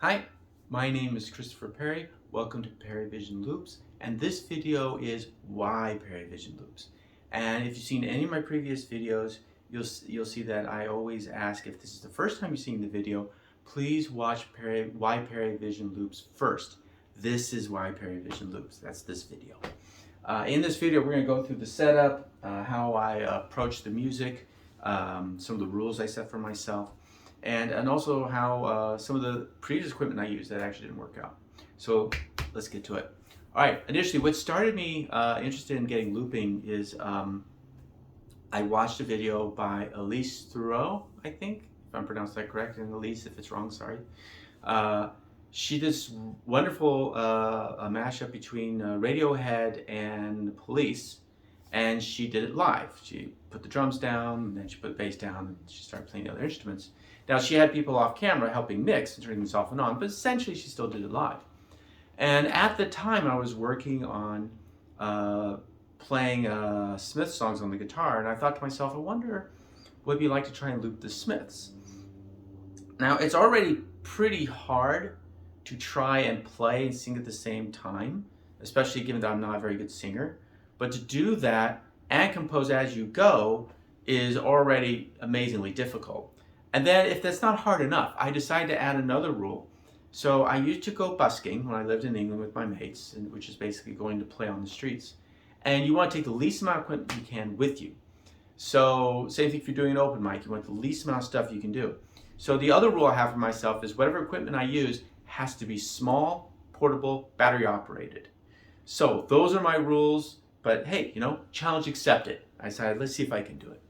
Hi, my name is Christopher Perry. Welcome to PeriVision Loops, and this video is why PeriVision Loops. And if you've seen any of my previous videos, you'll see that I always ask, if this is the first time you're seeing the video, please watch why PeriVision Loops first. This is why PeriVision Loops. That's this video. In this video, we're going to go through the setup, how I approach the music, some of the rules I set for myself, and also how some of the previous equipment I used that actually didn't work out. So let's get to it. All right, initially what started me interested in getting looping is I watched a video by Elise Thoreau, I think, if I'm pronouncing that correct, and Elise, if it's wrong, sorry. She did this wonderful mashup between Radiohead and the Police, and she did it live. She put the drums down, and then she put the bass down, and she started playing the other instruments. Now, she had people off camera helping mix and turning this off and on, but essentially she still did it live. And at the time, I was working on playing Smith songs on the guitar, and I thought to myself, I wonder what it'd be like to try and loop the Smiths. Now, it's already pretty hard to try and play and sing at the same time, especially given that I'm not a very good singer. But to do that and compose as you go is already amazingly difficult. And then if that's not hard enough, I decided to add another rule. So I used to go busking when I lived in England with my mates, which is basically going to play on the streets. And you want to take the least amount of equipment you can with you. So same thing if you're doing an open mic, you want the least amount of stuff you can do. So the other rule I have for myself is whatever equipment I use has to be small, portable, battery operated. So those are my rules, but hey, challenge accepted. I decided, let's see if I can do it.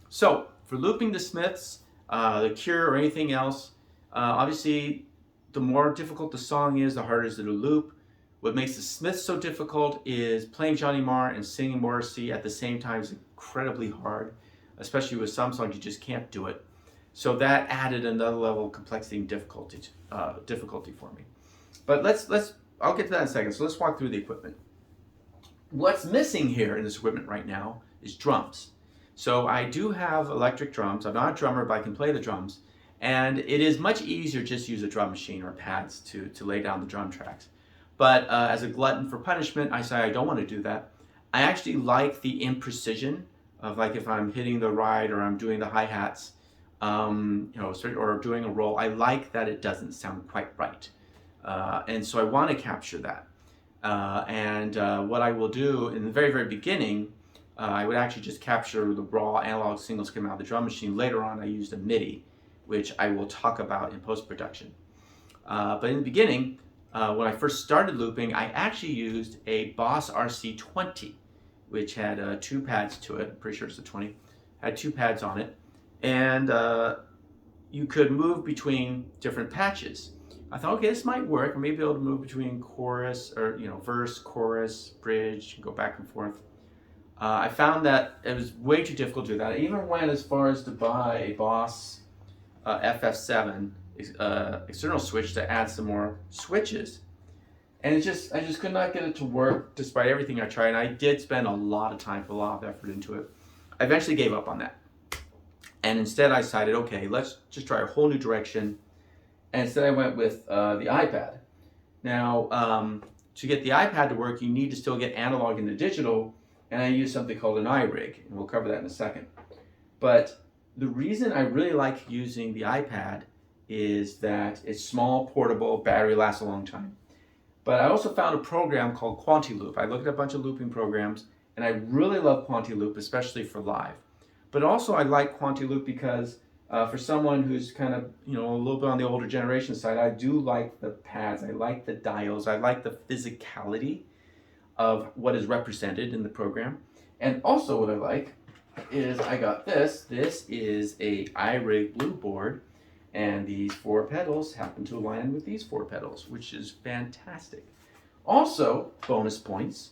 So for looping the Smiths, the Cure, or anything else, obviously the more difficult the song is, the harder it is to loop. What makes the Smiths so difficult is playing Johnny Marr and singing Morrissey at the same time is incredibly hard, especially with some songs you just can't do it. So that added another level of complexity and difficulty for me. But I'll get to that in a second. So let's walk through the equipment. What's missing here in this equipment right now is drums. So I do have electric drums. I'm not a drummer, but I can play the drums. And it is much easier just to use a drum machine or pads to lay down the drum tracks. But as a glutton for punishment, I say I don't want to do that. I actually like the imprecision of, like, if I'm hitting the ride or I'm doing the hi-hats, or doing a roll, I like that it doesn't sound quite right. And so I want to capture that. What I will do in the very, very beginning, I would actually just capture the raw analog signals coming out of the drum machine. Later on, I used a MIDI, which I will talk about in post-production. But in the beginning, when I first started looping, I actually used a Boss RC20, which had 2 pads to it. I'm pretty sure it's a 20. Had 2 pads on it. And you could move between different patches. I thought, okay, this might work. I may be able to move between chorus, or verse, chorus, bridge, go back and forth. I found that it was way too difficult to do that. I even went as far as to buy a Boss FF7 external switch to add some more switches. And I just could not get it to work despite everything I tried. And I did spend a lot of time, put a lot of effort into it. I eventually gave up on that. And instead I decided, okay, let's just try a whole new direction. And instead I went with the iPad. Now, to get the iPad to work, you need to still get analog into digital, and I use something called an iRig, and we'll cover that in a second. But the reason I really like using the iPad is that it's small, portable, battery lasts a long time. But I also found a program called QuantiLoop. I looked at a bunch of looping programs, and I really love QuantiLoop, especially for live. But also I like QuantiLoop because for someone who's kind of, a little bit on the older generation side, I do like the pads, I like the dials, I like the physicality of what is represented in the program. And also what I like is I got this. This is a iRig Blue board, and these 4 pedals happen to align with these 4 pedals, which is fantastic. Also, bonus points,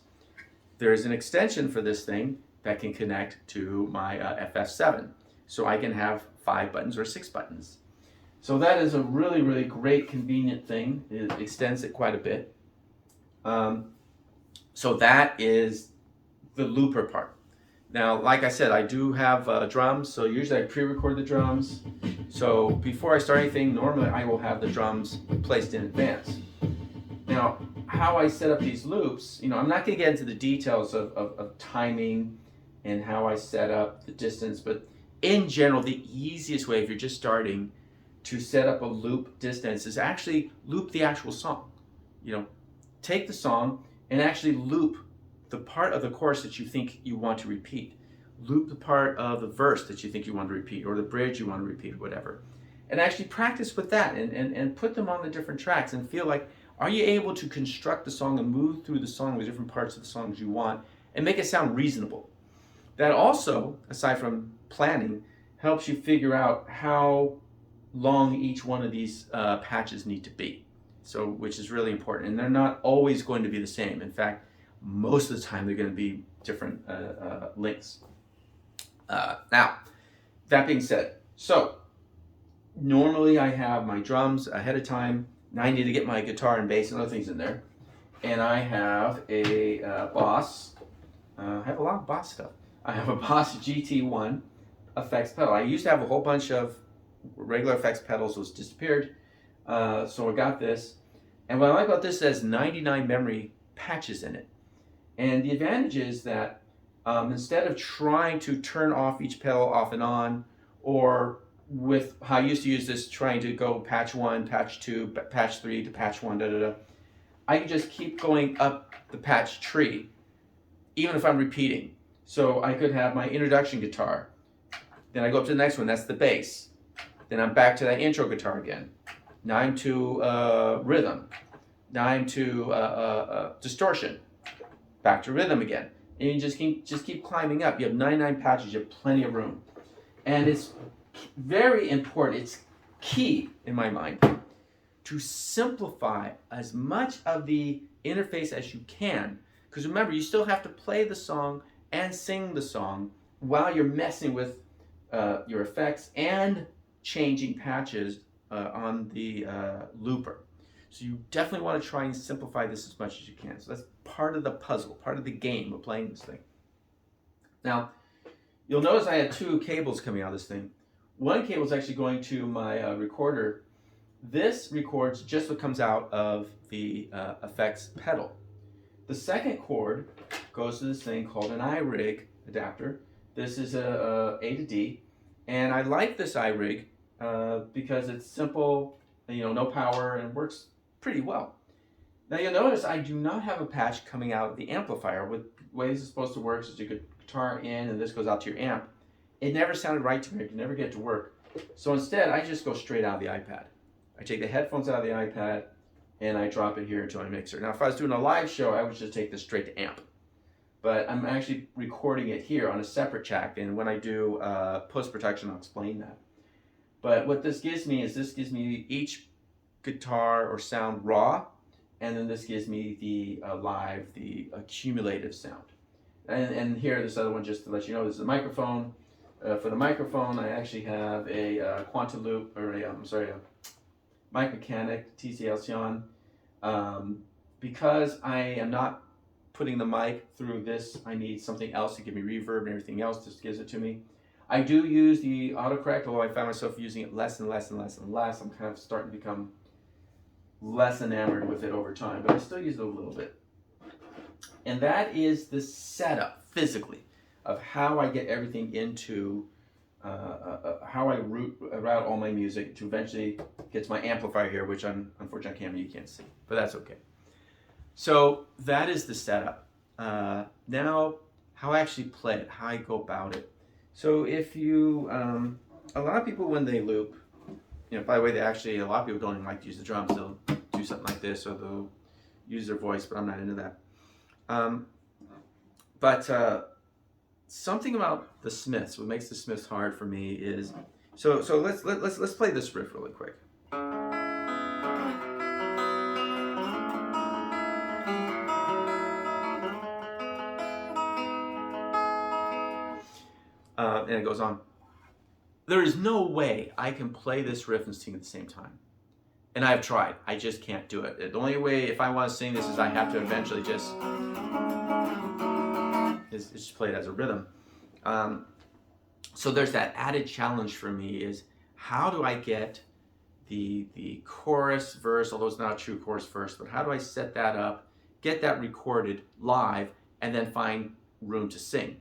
there's an extension for this thing that can connect to my FF7. So I can have 5 buttons or 6 buttons. So that is a really, really great, convenient thing. It extends it quite a bit. So that is the looper part. Now, like I said, I do have drums, so usually I pre-record the drums. So before I start anything, normally I will have the drums placed in advance. Now, how I set up these loops, I'm not going to get into the details of timing and how I set up the distance, but in general, the easiest way if you're just starting to set up a loop distance is actually loop the actual song. Take the song and actually loop the part of the chorus that you think you want to repeat. Loop the part of the verse that you think you want to repeat, or the bridge you want to repeat, or whatever. And actually practice with that and put them on the different tracks and feel like, are you able to construct the song and move through the song with different parts of the songs you want and make it sound reasonable? That also, aside from planning, helps you figure out how long each one of these patches need to be. So, which is really important. And they're not always going to be the same. In fact, most of the time they're going to be different lengths. Now, that being said, so normally I have my drums ahead of time. Now I need to get my guitar and bass and other things in there. And I have a Boss. I have a lot of Boss stuff. I have a Boss GT1 effects pedal. I used to have a whole bunch of regular effects pedals, those disappeared. So I got this. And what I like about this, it has 99 memory patches in it. And the advantage is that instead of trying to turn off each pedal off and on, or with how I used to use this, trying to go patch 1, patch 2, patch 3 to patch 1, I can just keep going up the patch tree, even if I'm repeating. So I could have my introduction guitar. Then I go up to the next one, that's the bass. Then I'm back to that intro guitar again. Now I'm to rhythm. Now I'm to distortion. Back to rhythm again. And you just keep climbing up. You have 99 patches, you have plenty of room. And it's very important, it's key in my mind, to simplify as much of the interface as you can. Because remember, you still have to play the song and sing the song while you're messing with your effects and changing patches on the looper. So you definitely want to try and simplify this as much as you can. So that's part of the puzzle, part of the game of playing this thing. Now, you'll notice I had 2 cables coming out of this thing. One cable is actually going to my recorder. This records just what comes out of the effects pedal. The second cord goes to this thing called an iRig adapter. This is a to D, and I like this iRig because it's simple, no power, and works pretty well. Now you'll notice I do not have a patch coming out of the amplifier. With the way this is supposed to work is you could guitar in and this goes out to your amp. It never sounded right to me. I could never get it to work. So instead, I just go straight out of the iPad. I take the headphones out of the iPad and I drop it here into my mixer. Now if I was doing a live show, I would just take this straight to amp. But I'm actually recording it here on a separate track, and when I do post-production, I'll explain that. But what this gives me is each guitar or sound raw, and then this gives me the live, the accumulative sound. And here, this other one, just to let you know, this is a microphone. For the microphone, I actually have a Quantum Loop, or a Mic Mechanic TC Alcyon. Because I am not putting the mic through this, I need something else to give me reverb and everything else. Just gives it to me. I do use the autocorrect, although I found myself using it less and less and less and less. I'm kind of starting to become less enamored with it over time, but I still use it a little bit. And that is the setup, physically, of how I get everything into, how I route all my music to eventually get to my amplifier here, which unfortunately you can't see, but that's okay. So that is the setup. Now, how I actually play it, how I go about it. So if you, a lot of people when they loop, by the way, a lot of people don't even like to use the drums. They'll do something like this, or they'll use their voice, but I'm not into that. But something about the Smiths, what makes the Smiths hard for me is, so let's play this riff really quick. And it goes on. There is no way I can play this riff and sing at the same time. And I've tried. I just can't do it. The only way, if I want to sing this, is I have to eventually just play it as a rhythm. So there's that added challenge for me is how do I get the chorus verse, although it's not a true chorus verse, but how do I set that up, get that recorded live, and then find room to sing?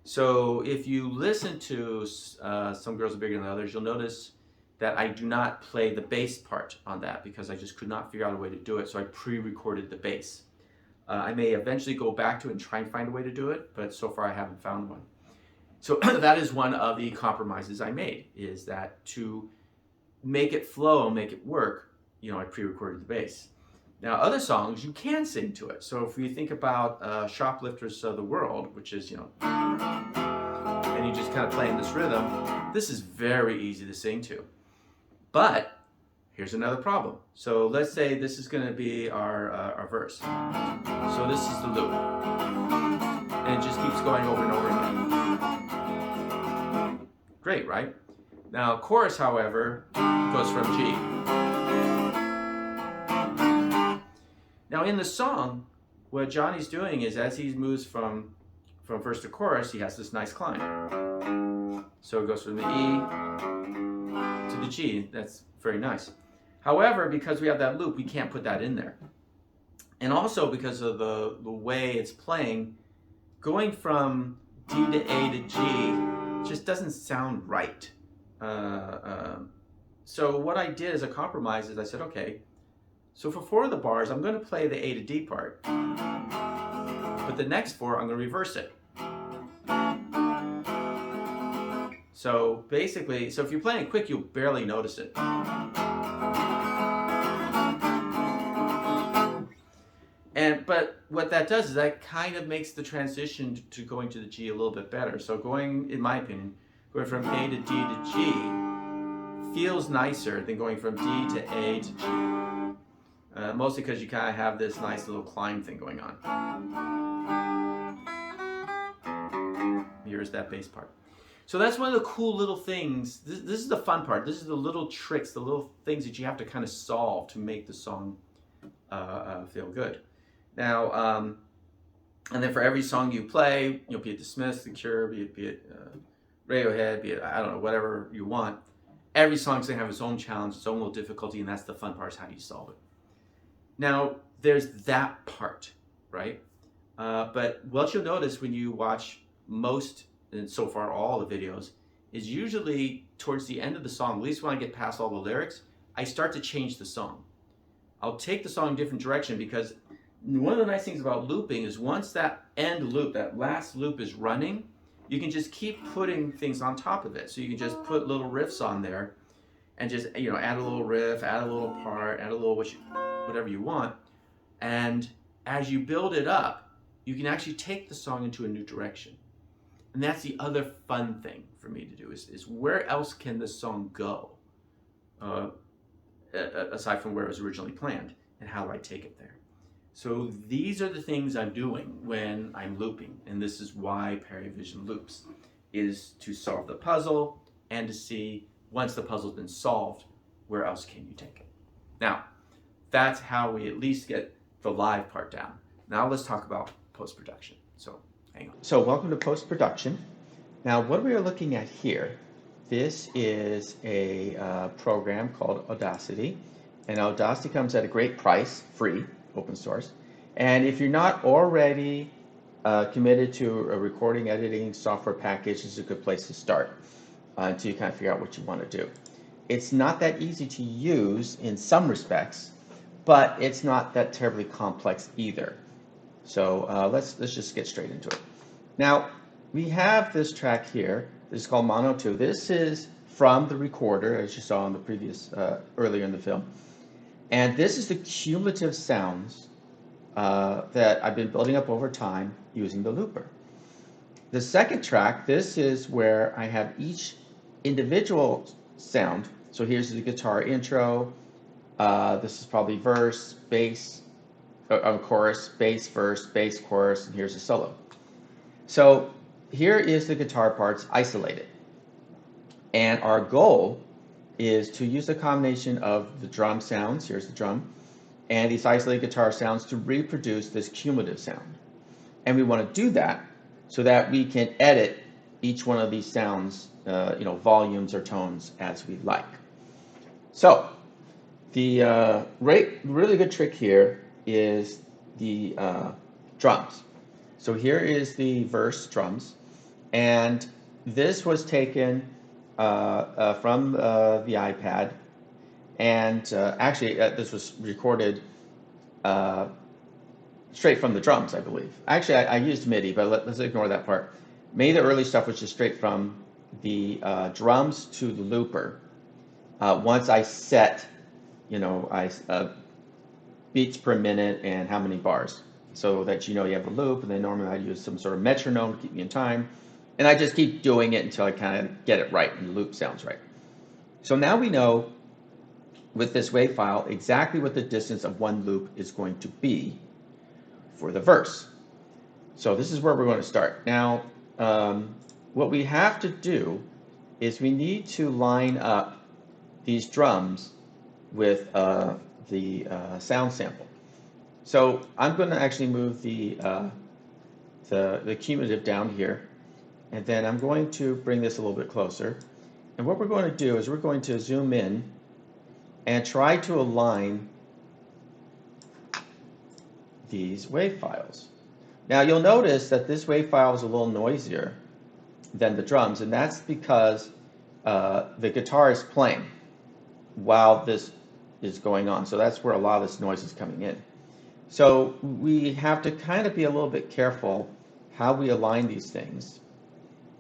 So if you listen to Some Girls Are Bigger Than Others, you'll notice that I do not play the bass part on that because I just could not figure out a way to do it, so I pre-recorded the bass. I may eventually go back to it and try and find a way to do it, but so far I haven't found one. So that is one of the compromises I made, is that to make it flow, make it work, I pre-recorded the bass. Now, other songs, you can sing to it. So if you think about Shoplifters of the World, which is, and you just kind of play in this rhythm, this is very easy to sing to. But here's another problem. So let's say this is going to be our verse. So this is the loop. And it just keeps going over and over again. Great, right? Now, chorus, however, goes from G. Now, in the song, what Johnny's doing is as he moves from verse to chorus, he has this nice climb. So it goes from the E to the G. That's very nice. However, because we have that loop, we can't put that in there. And also because of the way it's playing, going from D to A to G just doesn't sound right. So what I did as a compromise is I said, okay, so for 4 of the bars, I'm going to play the A to D part. But the next 4, I'm going to reverse it. So basically, if you're playing it quick, you'll barely notice it. But what that does is that kind of makes the transition to going to the G a little bit better. So going, in my opinion, going from A to D to G feels nicer than going from D to A to G. Mostly because you kind of have this nice little climb thing going on. Here's that bass part. So that's one of the cool little things. This is the fun part. This is the little tricks, the little things that you have to kind of solve to make the song feel good. Now, and then for every song you play, be it The Smiths, The Cure, be it Radiohead, be it, I don't know, whatever you want, every song's going to have its own challenge, its own little difficulty, and that's the fun part, is how do you solve it. Now, there's that part, right? But what you'll notice when you watch most, and so far all the videos, is usually towards the end of the song, at least when I get past all the lyrics, I start to change the song. I'll take the song in a different direction, because one of the nice things about looping is once that end loop, that last loop is running, you can just keep putting things on top of it. So you can just put little riffs on there and just, add a little riff, add a little part, add a little whatever you want. And as you build it up, you can actually take the song into a new direction. And that's the other fun thing for me to do, is where else can this song go? Aside from where it was originally planned, and how do I take it there? So these are the things I'm doing when I'm looping, and this is why PeriVision Loops, is to solve the puzzle and to see, once the puzzle's been solved, where else can you take it? Now, that's how we at least get the live part down. Now let's talk about post-production. So hang on. So welcome to post-production. Now what we are looking at here, this is a program called Audacity, and Audacity comes at a great price, free, open source. And if you're not already committed to a recording editing software package, this is a good place to start until you kind of figure out what you want to do. It's not that easy to use in some respects, but it's not that terribly complex either. So let's just get straight into it. Now we have this track here. This is called Mono 2. This is from the recorder, as you saw in the previous earlier in the film. And this is the cumulative sounds that I've been building up over time using the looper. The second track, this is where I have each individual sound. So here's the guitar intro. This is probably verse, bass, chorus, bass, verse, bass, chorus, and here's a solo. So here is the guitar parts isolated. And our goal is to use a combination of the drum sounds, here's the drum, and these isolated guitar sounds to reproduce this cumulative sound. And we want to do that so that we can edit each one of these sounds, volumes or tones as we like. So the really good trick here is the drums. So here is the verse drums, and this was taken from the iPad, and actually this was recorded straight from the drums, I believe. Actually, I used MIDI, but let's ignore that part. Many of the early stuff was just straight from the drums to the looper. Once I set, beats per minute and how many bars, so that you have a loop, and then normally I use some sort of metronome to keep me in time, and I just keep doing it until I kind of get it right and the loop sounds right. So now we know with this WAV file exactly what the distance of one loop is going to be for the verse. So this is where we're going to start. Now, what we have to do is we need to line up these drums with the sound sample. So I'm going to actually move the cumulative down here, and then I'm going to bring this a little bit closer. And what we're going to do is we're going to zoom in and try to align these WAV files. Now you'll notice that this WAV file is a little noisier than the drums, and that's because the guitar is playing while this is going on. So that's where a lot of this noise is coming in. So we have to kind of be a little bit careful how we align these things.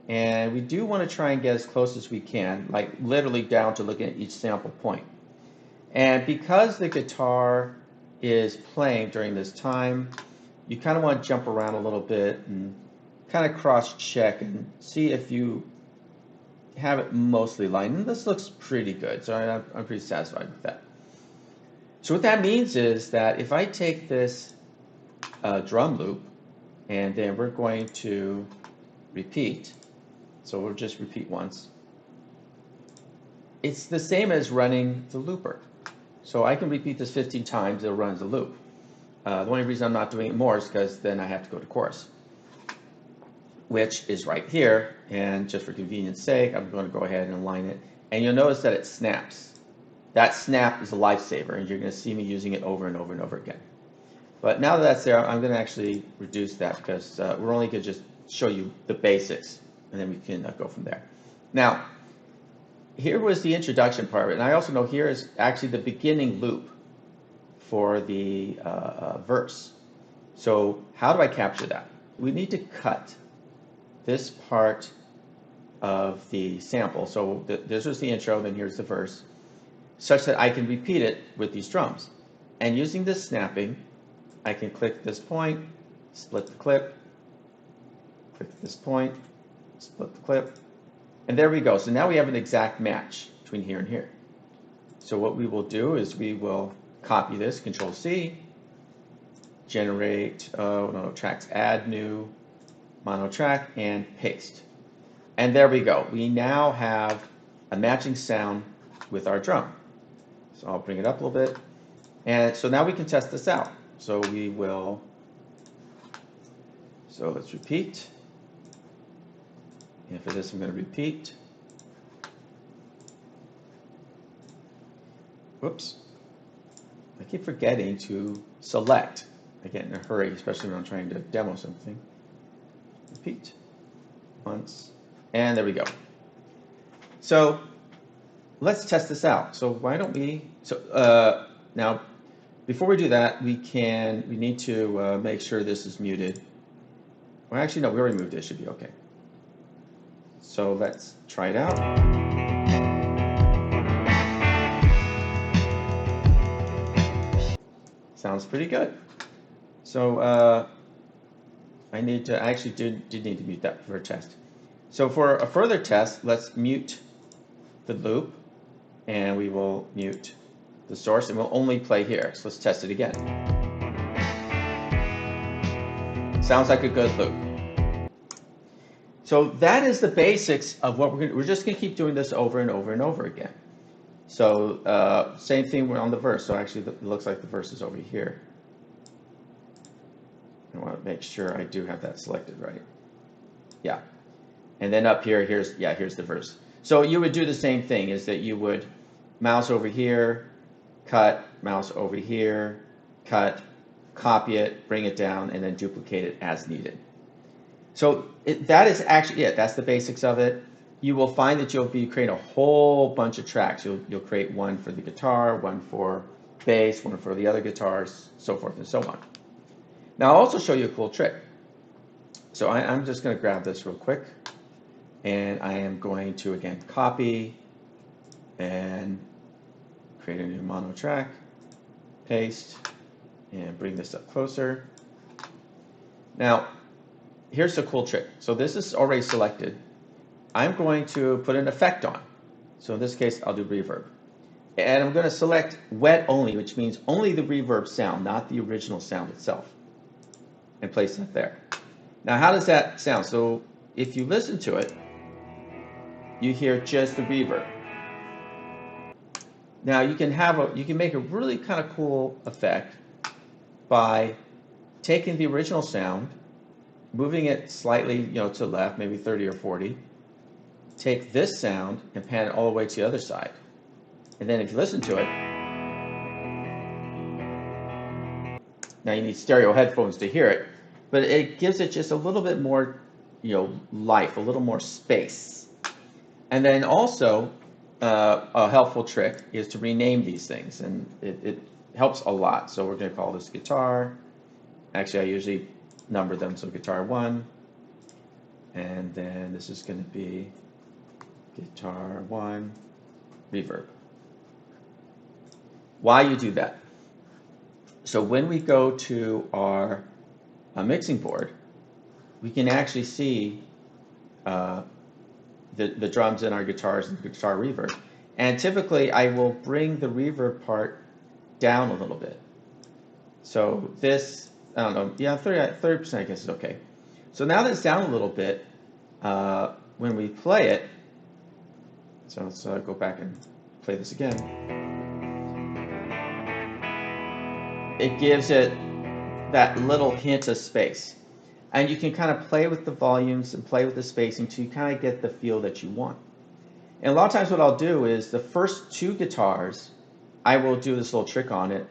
And we do want to try and get as close as we can, like literally down to looking at each sample point. And because the guitar is playing during this time, you kind of want to jump around a little bit and kind of cross-check and see if you have it mostly lined. And this looks pretty good, so I'm pretty satisfied with that. So what that means is that if I take this drum loop and then we're going to repeat, so we'll just repeat once, it's the same as running the looper. So I can repeat this 15 times, it'll run as a loop. The only reason I'm not doing it more is because then I have to go to chorus, which is right here. And just for convenience sake, I'm going to go ahead and align it. And you'll notice that it snaps. That snap is a lifesaver, and you're going to see me using it over and over and over again. But now that that's there, I'm going to actually reduce that because we're only going to just show you the basics, and then we can go from there. Now, here was the introduction part, and I also know here is actually the beginning loop for the verse. So how do I capture that? We need to cut this part of the sample. So this was the intro, then here's the verse, such that I can repeat it with these drums. And using this snapping, I can click this point, split the clip, click this point, split the clip, and there we go. So now we have an exact match between here and here. So what we will do is we will copy this, Control C, generate, tracks, add new mono track, and paste. And there we go. We now have a matching sound with our drum. So I'll bring it up a little bit. And so now we can test this out. So let's repeat. And for this, I'm going to repeat. Whoops. I keep forgetting to select. I get in a hurry, especially when I'm trying to demo something. Repeat once. And there we go. So let's test this out. So why don't we, now before we do that, we need to make sure this is muted. Well, actually, no, we already moved it. It should be okay. So let's try it out. Sounds pretty good. So I need to, I actually did need to mute that for a test. So for a further test, let's mute the loop, and we will mute the source, and we'll only play here. So let's test it again. Sounds like a good loop. So that is the basics of what we're just going to keep doing this over and over and over again. So same thing on the verse. So actually it looks like the verse is over here. I want to make sure I do have that selected right. Yeah. And then up here, here's the verse. So you would do the same thing, is that you would mouse over here, cut, mouse over here, cut, copy it, bring it down, and then duplicate it as needed. So that is actually it. That's the basics of it. You will find that you'll be creating a whole bunch of tracks. You'll create one for the guitar, one for bass, one for the other guitars, so forth and so on. Now I'll also show you a cool trick. So I'm just going to grab this real quick, and I am going to again copy and create a new mono track, paste, and bring this up closer. Now here's the cool trick. So this is already selected. I'm going to put an effect on. So in this case, I'll do reverb. And I'm going to select wet only, which means only the reverb sound, not the original sound itself, and place that there. Now, how does that sound? So if you listen to it, you hear just the reverb. Now you can make a really kind of cool effect by taking the original sound, moving it slightly, to the left, maybe 30 or 40. Take this sound and pan it all the way to the other side. And then if you listen to it, now you need stereo headphones to hear it, but it gives it just a little bit more, life, a little more space. And then also, a helpful trick is to rename these things, and it helps a lot. So we're going to call this guitar. Actually, I usually number them, so guitar 1, and then this is going to be guitar 1 reverb. Why you do that? So when we go to our mixing board, we can actually see the drums in our guitars and guitar reverb. And typically I will bring the reverb part down a little bit. So this, I don't know, yeah, 30% I guess is okay. So now that it's down a little bit, when we play it, so let's go back and play this again. It gives it that little hint of space. And you can kind of play with the volumes and play with the spacing to kind of get the feel that you want. And a lot of times what I'll do is the first 2 guitars, I will do this little trick on it,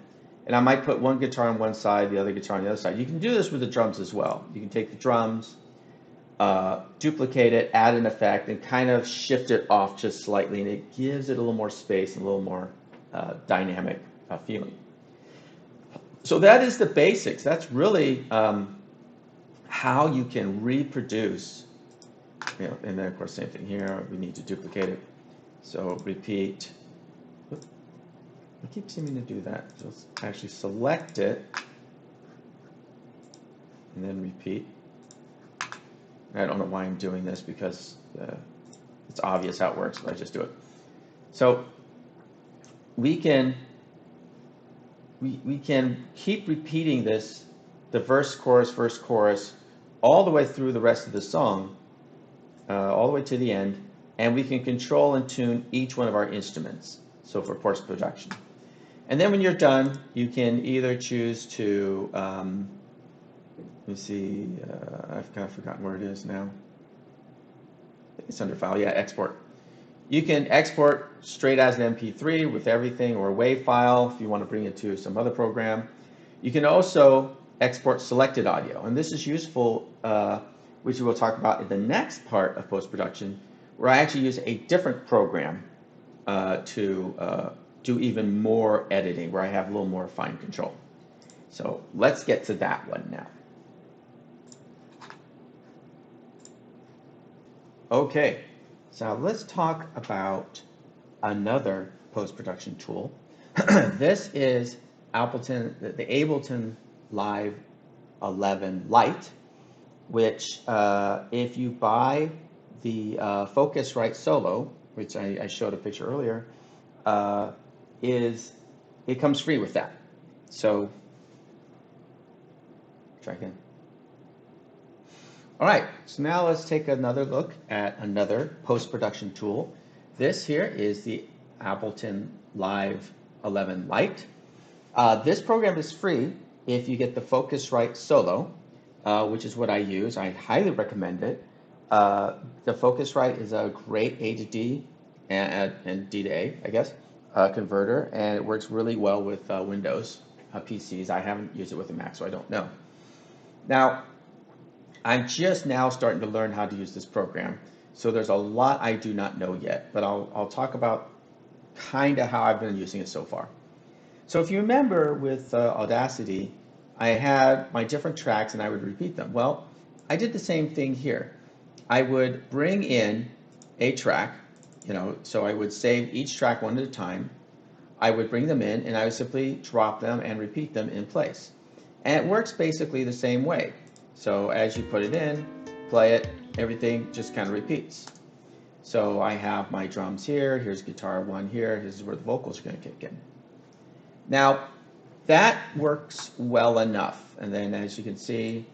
and I might put one guitar on one side, the other guitar on the other side. You can do this with the drums as well. You can take the drums, duplicate it, add an effect, and kind of shift it off just slightly, and it gives it a little more space and a little more dynamic feeling. So that is the basics. That's really how you can reproduce, and then of course same thing here, we need to duplicate it. So repeat. I keep seeming to do that. So let's actually select it and then repeat. I don't know why I'm doing this, because it's obvious how it works, but I just do it. So we can keep repeating this, the verse, chorus, all the way through the rest of the song, all the way to the end, and we can control and tune each one of our instruments, so for post-production. And then when you're done, you can either choose to, let me see, I've kind of forgotten where it is now. I think it's under File, yeah, Export. You can export straight as an MP3 with everything, or a WAV file if you want to bring it to some other program. You can also export selected audio, and this is useful, which we will talk about in the next part of post-production, where I actually use a different program to do even more editing, where I have a little more fine control. So let's get to that one now. Okay, so let's talk about another post-production tool. This is the Ableton Live 11 Lite, which if you buy the Focusrite Solo, which I showed a picture earlier, it comes free with that. So try again. All right, so now let's take another look at another post-production tool. This here is the Ableton Live 11 Lite. This program is free if you get the Focusrite Solo, which is what I use. I highly recommend it. The Focusrite is a great A to D and D to A, I guess, converter, and it works really well with Windows PCs. I haven't used it with a Mac, so I don't know. Now, I'm just now starting to learn how to use this program, so there's a lot I do not know yet, but I'll talk about kind of how I've been using it so far. So if you remember with Audacity, I had my different tracks and I would repeat them. Well, I did the same thing here. I would bring in a track, so I would save each track one at a time. I would bring them in and I would simply drop them and repeat them in place. And it works basically the same way. So as you put it in, play it, everything just kind of repeats. So I have my drums here, here's guitar one here, this is where the vocals are going to kick in. Now, that works well enough. And then as you can see,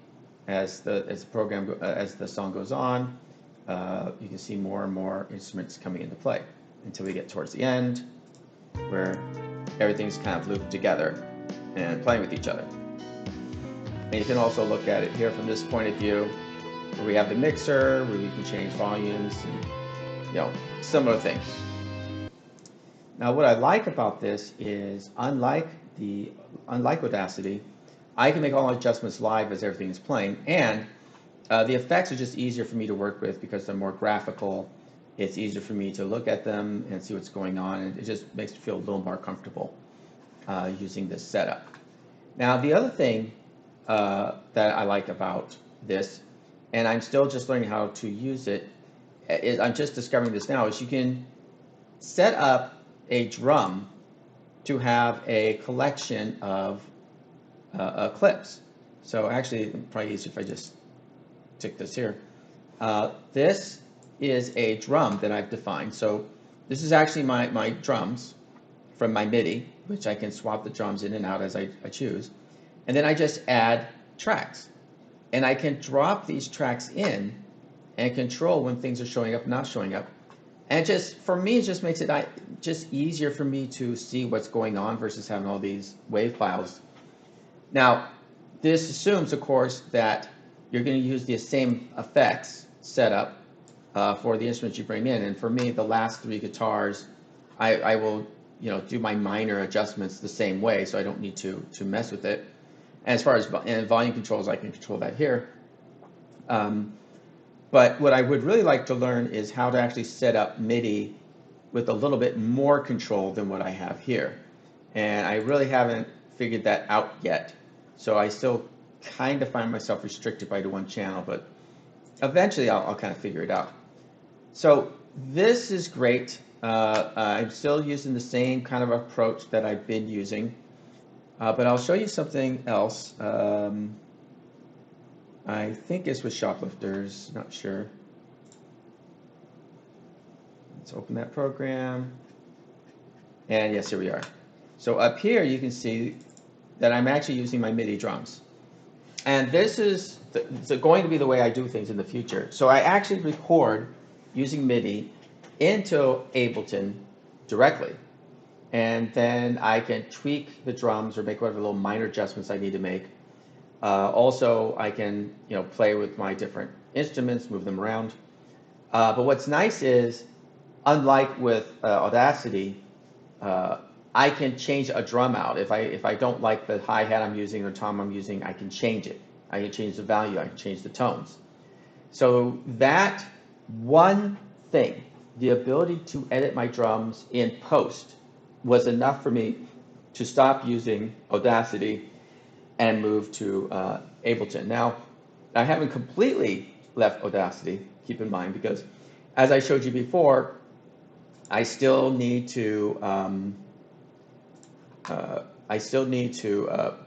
as the song goes on, you can see more and more instruments coming into play until we get towards the end, where everything's kind of looped together and playing with each other. And you can also look at it here from this point of view, where we have the mixer, where we can change volumes, and similar things. Now, what I like about this is, unlike Audacity, I can make all my adjustments live as everything is playing, and the effects are just easier for me to work with because they're more graphical. It's easier for me to look at them and see what's going on, and it just makes me feel a little more comfortable using this setup. Now, the other thing that I like about this, and I'm still just learning how to use it, I'm just discovering this now, is you can set up a drum to have a collection of clips. So actually, it's probably easier if I just tick this here. This is a drum that I've defined. So this is actually my drums from my MIDI, which I can swap the drums in and out as I choose. And then I just add tracks. And I can drop these tracks in and control when things are showing up and not showing up. And for me, it just makes it just easier for me to see what's going on versus having all these wave files. Now, this assumes, of course, that you're going to use the same effects setup for the instruments you bring in. And for me, the last three guitars, I will do my minor adjustments the same way, so I don't need to mess with it. And as far as volume controls, I can control that here. But what I would really like to learn is how to actually set up MIDI with a little bit more control than what I have here. And I really haven't figured that out yet. So I still kind of find myself restricted by the one channel, but eventually I'll kind of figure it out. So this is great. I'm still using the same kind of approach that I've been using, but I'll show you something else. I think it's with Shoplifters, not sure. Let's open that program. And yes, here we are. So up here you can see that I'm actually using my MIDI drums. And this is going to be the way I do things in the future. So I actually record using MIDI into Ableton directly. And then I can tweak the drums or make whatever little minor adjustments I need to make. Also, I can play with my different instruments, move them around. But what's nice is, unlike with Audacity, I can change a drum out. If I don't like the hi-hat I'm using or tom I'm using, I can change it. I can change the value. I can change the tones. So that one thing, the ability to edit my drums in post, was enough for me to stop using Audacity and move to Ableton. Now, I haven't completely left Audacity, keep in mind, because as I showed you before, I still need to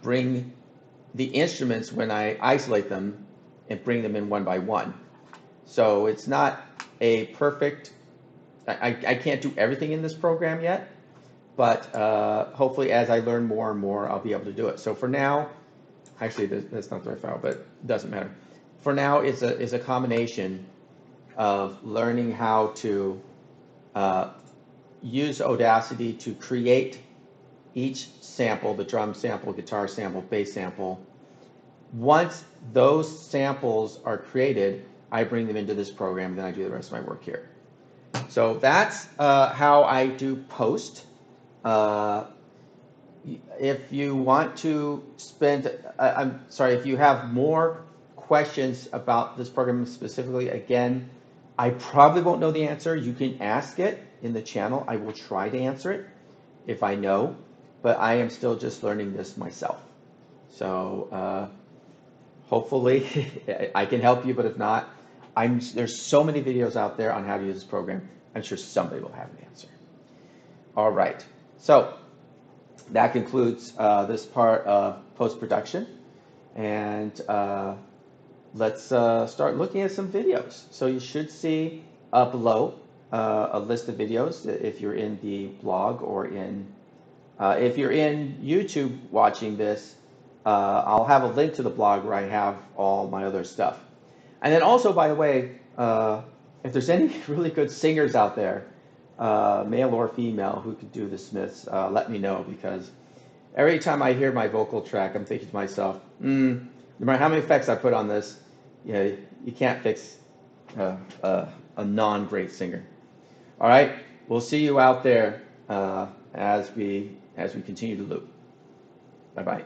bring the instruments when I isolate them and bring them in one by one. So it's not a perfect, I can't do everything in this program yet, but hopefully as I learn more and more, I'll be able to do it. So for now, actually that's not the right file, but it doesn't matter. For now, it's a combination of learning how to use Audacity to create each sample, the drum sample, guitar sample, bass sample. Once those samples are created, I bring them into this program, then I do the rest of my work here. So that's how I do post. If you want to spend, I'm sorry, if you have more questions about this program specifically, again, I probably won't know the answer. You can ask it in the channel. I will try to answer it if I know, but I am still just learning this myself. So hopefully I can help you, but if not, there's so many videos out there on how to use this program. I'm sure somebody will have an answer. All right, so that concludes this part of post-production, and let's start looking at some videos. So you should see up below a list of videos if you're in the blog, or if you're in YouTube watching this, I'll have a link to the blog where I have all my other stuff. And then also, by the way, if there's any really good singers out there, male or female, who could do the Smiths, let me know, because every time I hear my vocal track, I'm thinking to myself, no matter how many effects I put on this, you can't fix a non-great singer. All right, we'll see you out there as we continue to loop. Bye-bye.